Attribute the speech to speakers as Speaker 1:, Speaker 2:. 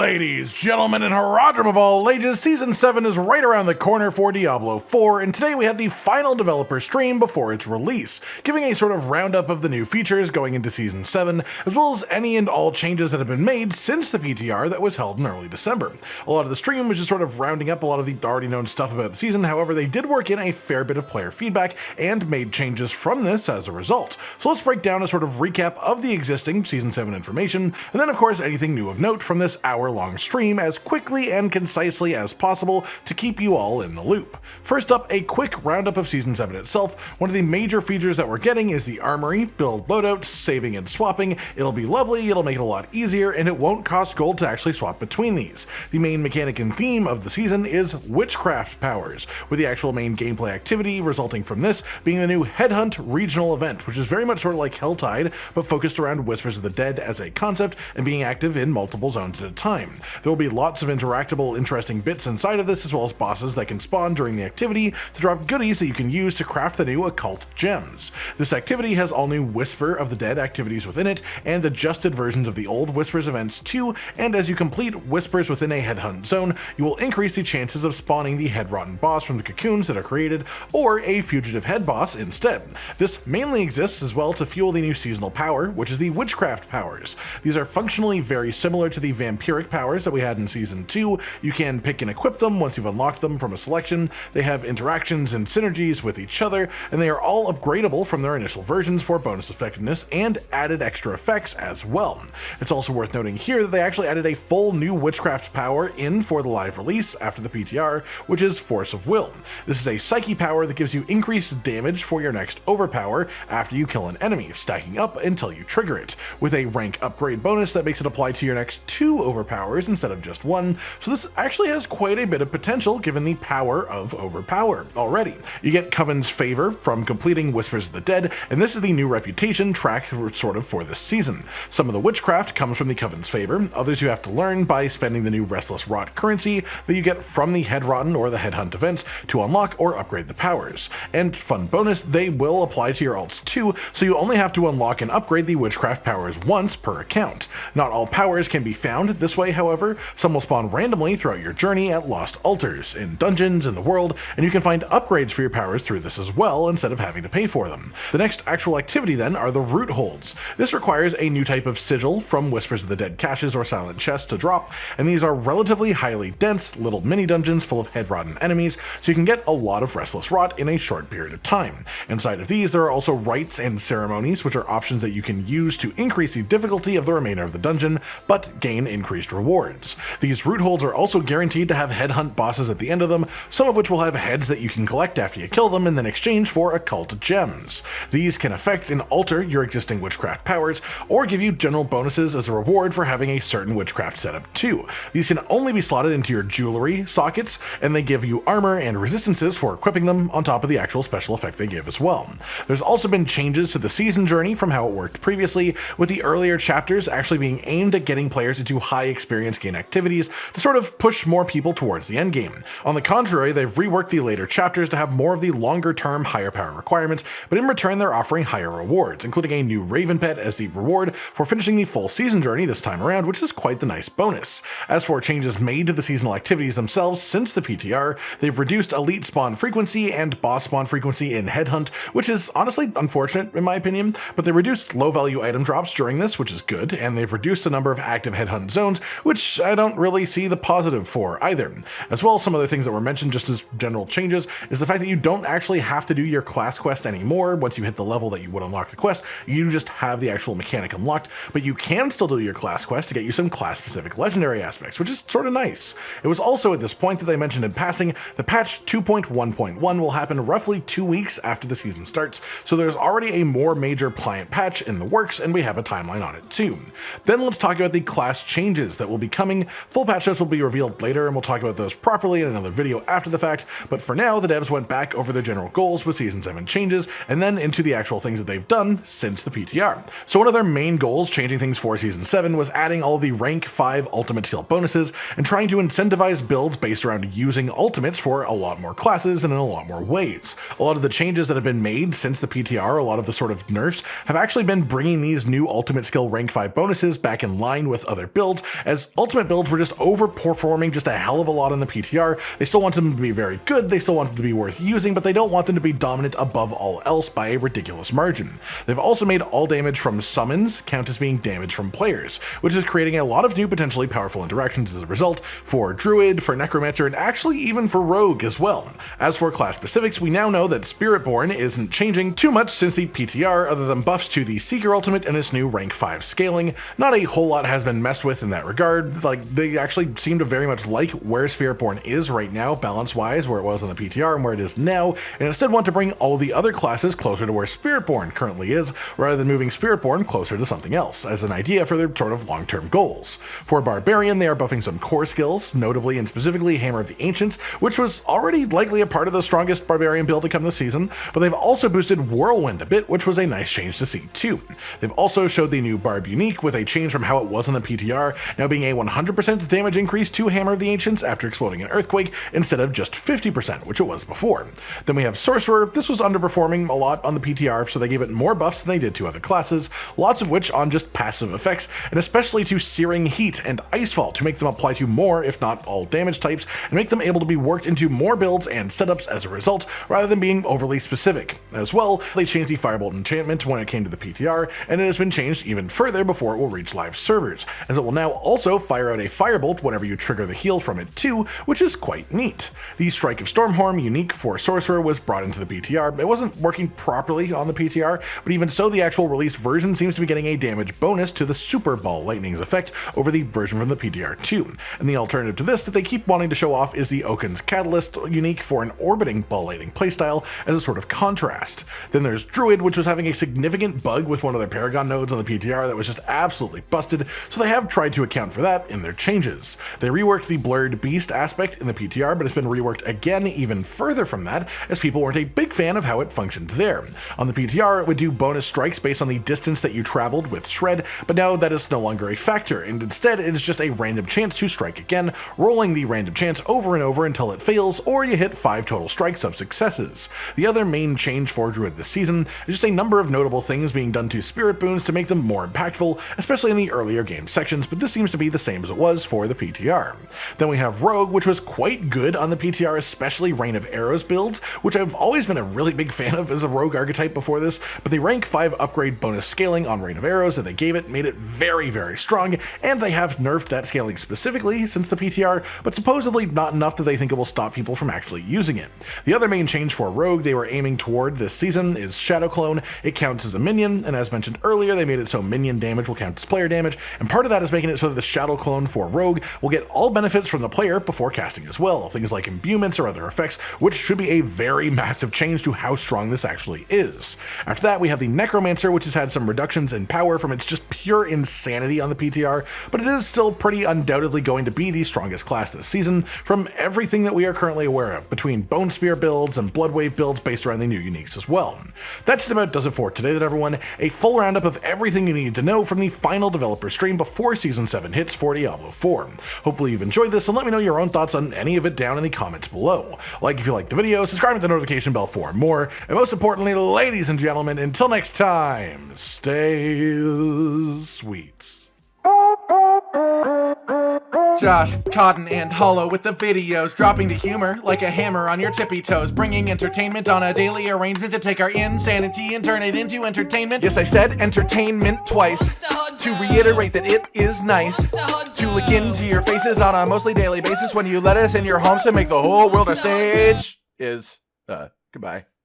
Speaker 1: Ladies, gentlemen, and haradrim of all ages, Season 7 is right around the corner for Diablo 4, and today we had the final developer stream before its release, giving a sort of roundup of the new features going into Season 7, as well as any and all changes that have been made since the PTR that was held in early December. A lot of the stream was just sort of rounding up a lot of the already known stuff about the season, however they did work in a fair bit of player feedback and made changes from this as a result. So let's break down a sort of recap of the existing Season 7 information, and then of course anything new of note from this hour-long stream as quickly and concisely as possible to keep you all in the loop. First up, a quick roundup of Season 7 itself. One of the major features that we're getting is the Armory, build loadouts, saving and swapping. It'll be lovely, it'll make it a lot easier, and it won't cost gold to actually swap between these. The main mechanic and theme of the season is Witchcraft powers, with the actual main gameplay activity resulting from this being the new Headhunt regional event, which is very much sort of like Helltide, but focused around Whispers of the Dead as a concept and being active in multiple zones at a time. There will be lots of interactable, interesting bits inside of this, as well as bosses that can spawn during the activity to drop goodies that you can use to craft the new occult gems. This activity has all new Whisper of the Dead activities within it, and adjusted versions of the old Whispers events too, and as you complete Whispers within a Headhunt zone, you will increase the chances of spawning the Headrotten boss from the cocoons that are created, or a fugitive head boss instead. This mainly exists as well to fuel the new seasonal power, which is the Witchcraft powers. These are functionally very similar to the vampiric powers that we had in Season 2. You can pick and equip them once you've unlocked them from a selection. They have interactions and synergies with each other, and they are all upgradable from their initial versions for bonus effectiveness and added extra effects as well. It's also worth noting here that they actually added a full new Witchcraft power in for the live release after the PTR, which is Force of Will. This is a Psyche power that gives you increased damage for your next overpower after you kill an enemy, stacking up until you trigger it, with a rank upgrade bonus that makes it apply to your next 2 overpowers instead of just 1, so this actually has quite a bit of potential given the power of overpower already. You get Coven's Favour from completing Whispers of the Dead, and this is the new reputation track sort of for this season. Some of the Witchcraft comes from the Coven's Favour, others you have to learn by spending the new Restless Rot currency that you get from the Headrotten or the Headhunt events to unlock or upgrade the powers. And fun bonus, they will apply to your alts too, so you only have to unlock and upgrade the Witchcraft powers once per account. Not all powers can be found this way, however. Some will spawn randomly throughout your journey at lost altars, in dungeons in the world, and you can find upgrades for your powers through this as well instead of having to pay for them. The next actual activity then are the Rootholds. This requires a new type of sigil from Whispers of the Dead caches or silent chests to drop, and these are relatively highly dense little mini dungeons full of head-rotten enemies, so you can get a lot of Restless Rot in a short period of time. Inside of these there are also rites and ceremonies, which are options that you can use to increase the difficulty of the remainder of the dungeon, but gain increased rewards. These Rootholds are also guaranteed to have headhunt bosses at the end of them, some of which will have heads that you can collect after you kill them and then exchange for occult gems. These can affect and alter your existing Witchcraft powers, or give you general bonuses as a reward for having a certain Witchcraft setup too. These can only be slotted into your jewelry sockets, and they give you armor and resistances for equipping them on top of the actual special effect they give as well. There's also been changes to the season journey from how it worked previously, with the earlier chapters actually being aimed at getting players into high experience gain activities to sort of push more people towards the endgame. On the contrary, they've reworked the later chapters to have more of the longer term higher power requirements, but in return they're offering higher rewards, including a new Raven pet as the reward for finishing the full season journey this time around, which is quite the nice bonus. As for changes made to the seasonal activities themselves since the PTR, they've reduced elite spawn frequency and boss spawn frequency in Headhunt, which is honestly unfortunate in my opinion, but they reduced low value item drops during this, which is good, and they've reduced the number of active Headhunt zones, which I don't really see the positive for either. As well as some other things that were mentioned just as general changes is the fact that you don't actually have to do your class quest anymore once you hit the level that you would unlock the quest. You just have the actual mechanic unlocked, but you can still do your class quest to get you some class specific legendary aspects, which is sort of nice. It was also at this point that they mentioned in passing the patch 2.1.1 will happen roughly 2 weeks after the season starts, so there's already a more major pliant patch in the works, and we have a timeline on it too. Then let's talk about the class changes that will be coming. Full patch notes will be revealed later, and we'll talk about those properly in another video after the fact, but for now the devs went back over their general goals with Season 7 changes, and then into the actual things that they've done since the PTR. So one of their main goals changing things for Season 7 was adding all the rank 5 ultimate skill bonuses and trying to incentivize builds based around using ultimates for a lot more classes and in a lot more ways. A lot of the changes that have been made since the PTR, a lot of the sort of nerfs, have actually been bringing these new ultimate skill rank 5 bonuses back in line with other builds, as as ultimate builds were just overperforming just a hell of a lot in the PTR. They still want them to be very good, they still want them to be worth using, but they don't want them to be dominant above all else by a ridiculous margin. They've also made all damage from summons count as being damage from players, which is creating a lot of new potentially powerful interactions as a result for Druid, for Necromancer, and actually even for Rogue as well. As for class specifics, we now know that Spiritborn isn't changing too much since the PTR, other than buffs to the Seeker ultimate and its new rank 5 scaling. Not a whole lot has been messed with in that regard. It's like they actually seem to very much like where Spiritborn is right now, balance-wise, where it was on the PTR and where it is now, and instead want to bring all the other classes closer to where Spiritborn currently is, rather than moving Spiritborn closer to something else, as an idea for their sort of long-term goals. For Barbarian, they are buffing some core skills, notably and specifically Hammer of the Ancients, which was already likely a part of the strongest Barbarian build to come this season, but they've also boosted Whirlwind a bit, which was a nice change to see too. They've also showed the new Barb Unique with a change from how it was in the PTR, now being a 100% damage increase to Hammer of the Ancients after exploding an Earthquake instead of just 50%, which it was before. Then we have Sorcerer. This was underperforming a lot on the PTR, so they gave it more buffs than they did to other classes, lots of which on just passive effects, and especially to Searing Heat and Icefall to make them apply to more, if not all, damage types, and make them able to be worked into more builds and setups as a result, rather than being overly specific. As well, they changed the Firebolt enchantment when it came to the PTR, and it has been changed even further before it will reach live servers, as it will now also fire out a Firebolt whenever you trigger the heal from it too, which is quite neat. The Strike of Stormhorn unique for Sorcerer was brought into the PTR. It wasn't working properly on the PTR, but even so, the actual release version seems to be getting a damage bonus to the Super Ball Lightning's effect over the version from the PTR 2. And the alternative to this that they keep wanting to show off is the Oaken's Catalyst unique for an orbiting ball lightning playstyle as a sort of contrast. Then there's Druid, which was having a significant bug with one of their paragon nodes on the PTR that was just absolutely busted, so they have tried to account for that in their changes. They reworked the Blurred Beast aspect in the PTR, but it's been reworked again even further from that, as people weren't a big fan of how it functioned there. On the PTR, it would do bonus strikes based on the distance that you traveled with Shred, but now that is no longer a factor, and instead it is just a random chance to strike again, rolling the random chance over and over until it fails, or you hit 5 total strikes of successes. The other main change for Druid this season is just a number of notable things being done to spirit boons to make them more impactful, especially in the earlier game sections, but this seems to be the same as it was for the PTR. Then we have Rogue, which was quite good on the PTR, especially Rain of Arrows builds, which I've always been a really big fan of as a Rogue archetype before this, but the rank 5 upgrade bonus scaling on Rain of Arrows that they gave it made it very, very strong, and they have nerfed that scaling specifically since the PTR, but supposedly not enough that they think it will stop people from actually using it. The other main change for Rogue they were aiming toward this season is Shadow Clone. It counts as a minion, and as mentioned earlier, they made it so minion damage will count as player damage, and part of that is making it so that the Shadow Clone for Rogue will get all benefits from the player before casting as well, things like imbuements or other effects, which should be a very massive change to how strong this actually is. After that, we have the Necromancer, which has had some reductions in power from its just pure insanity on the PTR, but it is still pretty undoubtedly going to be the strongest class this season from everything that we are currently aware of, between Bone Spear builds and Bloodwave builds based around the new uniques as well. That just about does it for today, everyone. A full roundup of everything you need to know from the final developer stream before Season 7 hits for Diablo 4. Hopefully you've enjoyed this, and let me know your own thoughts on any of it down in the comments below. Like if you liked the video, subscribe with the notification bell for more, and most importantly, ladies and gentlemen, until next time, stay sweet.
Speaker 2: Josh, Cotton, and Hollow with the videos, dropping the humor like a hammer on your tippy toes, bringing entertainment on a daily arrangement to take our insanity and turn it into entertainment. Yes, I said entertainment twice, to reiterate that it is nice to look into your faces on a mostly daily basis when you let us in your homes to make the whole world a stage. Goodbye.